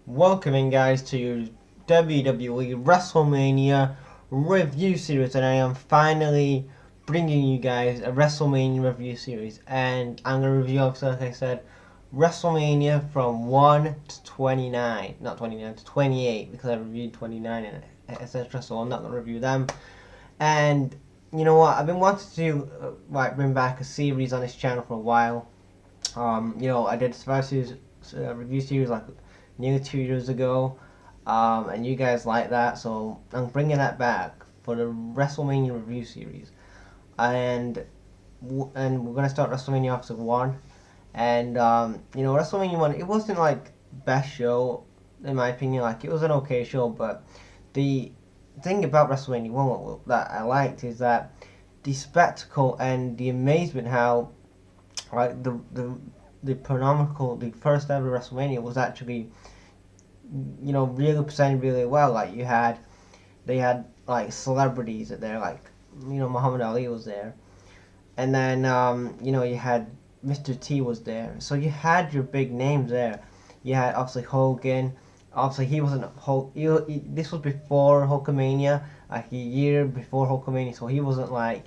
Welcoming guys to your WWE Wrestlemania review series, and I am finally bringing you guys a Wrestlemania review series, and I'm going to review, like I said, Wrestlemania from 1 to 29, not 29, to 28, because I reviewed 29 and etc, so I'm not going to review them. And you know what, I've been wanting to bring back a series on this channel for a while. I did this first review series like nearly 2 years ago, and you guys like that, so I'm bringing that back for the WrestleMania review series, and we're gonna start WrestleMania episode 1, and WrestleMania 1, it wasn't like best show in my opinion. Like, it was an okay show, but the thing about WrestleMania 1 that I liked is that the spectacle and the amazement how like the first ever WrestleMania was actually, really presented really well. Like, they had like celebrities there, like, Muhammad Ali was there, and then you had Mr. T was there, so you had your big names there. You had obviously Hogan. Obviously, he wasn't Hulk. This was before Hulkamania, like a year before Hulkamania, so he wasn't like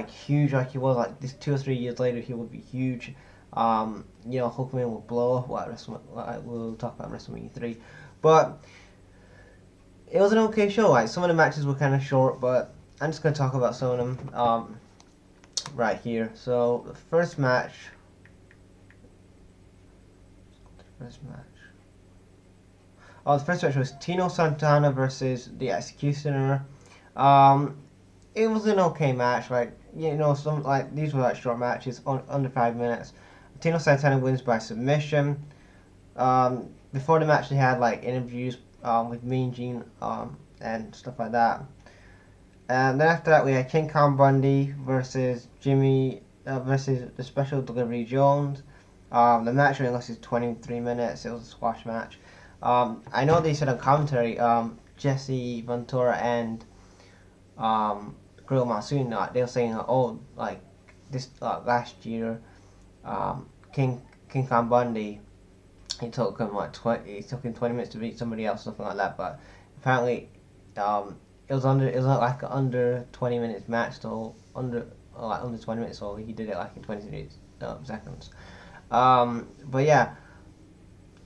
huge like he was. Like, this 2 or 3 years later, he would be huge. Hulkman will blow up. We'll talk about WrestleMania 3, but it was an okay show. Like, some of the matches were kind of short, but I'm just gonna talk about some of them right here. So the first match. The first match was Tino Santana versus the Executioner. It was an okay match. Like, some like these were like short matches, under 5 minutes. Tino Santana wins by submission. Before the match, they had like interviews with Mean Gene and stuff like that. And then after that, we had King Kong Bundy versus Jimmy versus the Special Delivery Jones. The match only lasted 23 minutes. It was a squash match. I know they said on commentary, Jesse Ventura and Grill Monsoon, they were saying, like this last year, King Kong Bundy, it took him 20 minutes to beat somebody else, something like that. But apparently, it was like an under 20 minutes match, so under 20 minutes, so he did it like in 20 seconds. But yeah,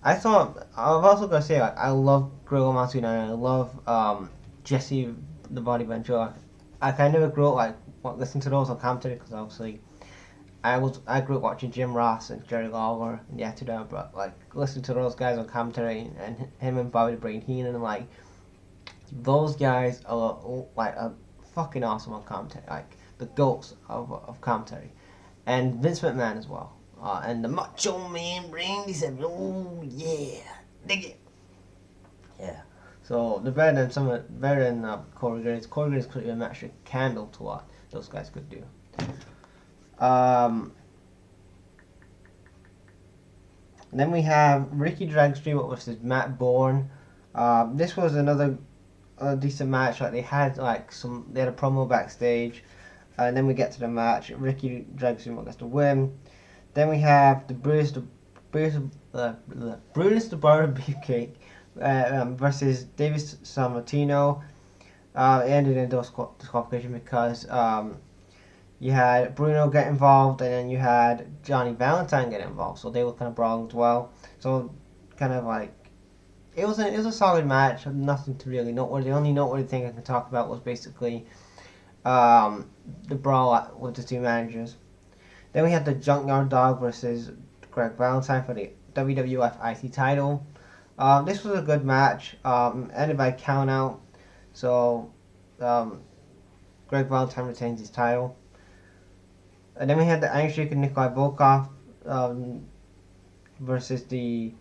I'm also gonna say, like, I love Grill Monsoon and I love Jesse the Body Ventura. I kind of grew up listening to those on commentary, because obviously I grew up watching Jim Ross and Jerry Lawler and the Attitude Era, but like listening to those guys on commentary and him and Bobby the Brain Heenan, and like those guys are fucking awesome on commentary, like the goats of commentary, and Vince McMahon as well, and the Macho Man Randy Savage. Oh yeah, dig it. Yeah. So they're better than Corey Graves. Corey Graves could have matched a candle to what those guys could do. Then we have Ricky Dragstream versus Matt Bourne. This was another decent match. Like, they had a promo backstage, and then we get to the match. Ricky Dragstream gets the win. Then we have the Brutus the Barber Beefcake versus Davis Sammartino. It ended in disqualification because you had Bruno get involved, and then you had Johnny Valentine get involved. So they were kind of brawling as well. So kind of like it was a solid match. Nothing to really noteworthy. The only noteworthy thing I can talk about was basically the brawl with the two managers. Then we had the Junkyard Dog versus Greg Valentine for the WWF IC title. This was a good match. Ended by count out. So Greg Valentine retains his title. And then we had the Iron Sheik and Nikolai Volkov versus the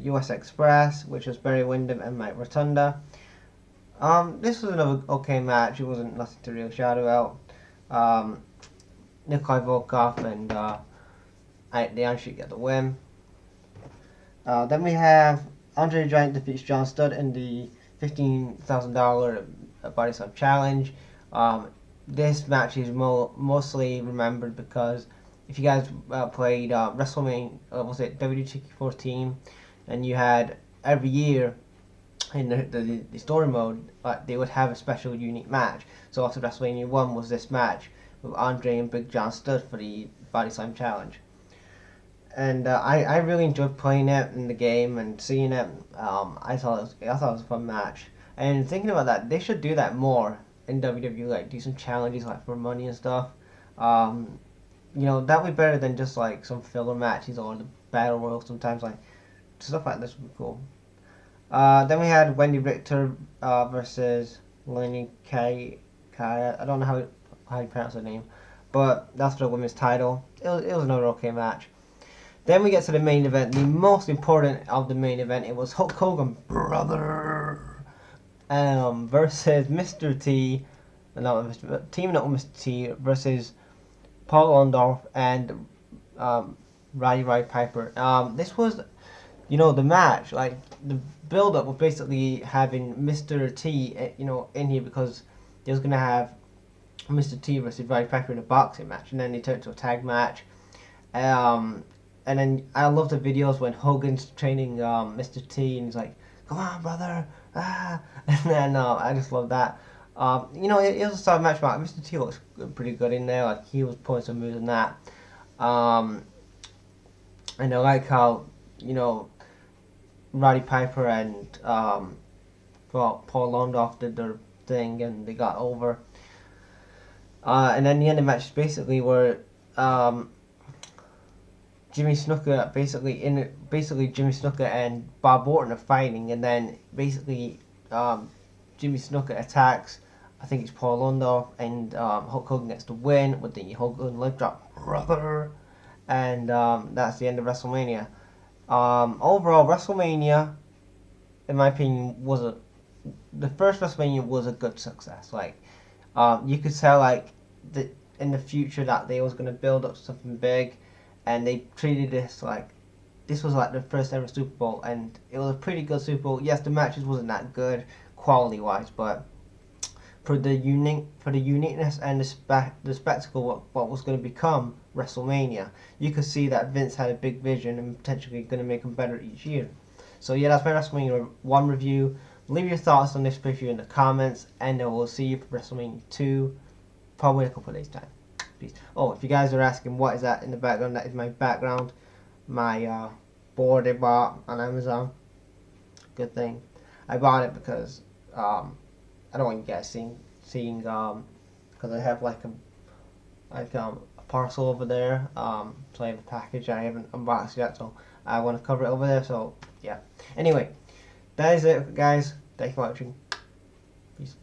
US Express, which was Barry Windham and Mike Rotunda. This was another okay match. It wasn't nothing to really shout about. Nikolai Volkov and the Iron Sheik get the win. Then we have Andre the Giant defeats John Studd in the $15,000 Body Slam Challenge. This match is mostly remembered because if you guys played WrestleMania, was it WW2K14, and you had every year in the story mode, they would have a special unique match. So after WrestleMania 1 was this match with Andre and Big John Studd for the Body Slam Challenge. And I really enjoyed playing it in the game and seeing it. I thought it was a fun match. And thinking about that, they should do that more in WWE. Like do some challenges like for money and stuff. Um, that would be better than just like some filler matches or the battle royal. Sometimes like stuff like this would be cool. Then we had Wendy Richter versus Lenny Kaya. I don't know how you pronounce her name, but that's for the women's title. It was another okay match. Then we get to the main event, the most important of the main event. It was Hulk Hogan, brother, versus Mr. T, teaming up with Mr. T versus Paul Orndorff and Roddy Piper. This was, the match, like the build-up was basically having Mr. T, in here because they was gonna have Mr. T versus Roddy Piper in a boxing match, and then they turned it to a tag match. And then I love the videos when Hogan's training Mr. T and he's like, "Come on, brother!" Ah, and then I just love that. It was a solid match, but Mr. T looks pretty good in there. Like he was pulling some moves in that. And I like how Roddy Piper and Paul Orndorff did their thing and they got over. And then the end of the match basically were Jimmy Snuka basically Jimmy Snuka and Bob Orton are fighting, and then basically Jimmy Snuka attacks. I think it's Paul Orndorff, and Hulk Hogan gets the win with the Hulk Hogan leg drop, brother, and that's the end of WrestleMania. Overall, WrestleMania, in my opinion, the first WrestleMania was a good success. Like, you could tell in the future that they was gonna build up something big, and they treated this was like the first ever Super Bowl, and it was a pretty good Super Bowl. Yes, the matches wasn't that good quality wise, but for the uniqueness and the spectacle what was going to become WrestleMania, you could see that Vince had a big vision and potentially going to make them better each year. So yeah, that's my WrestleMania 1 review. Leave your thoughts on this preview in the comments, and I will see you for WrestleMania 2 probably in a couple of days time. Peace. Oh, if you guys are asking what is that in the background, that is my background, my board I bought on Amazon. Good thing I bought it because I don't want you guys seeing because I have like a parcel over there. So I have a package I haven't unboxed yet, so I want to cover it over there. So yeah. Anyway, that is it, guys. Thanks for watching. Peace.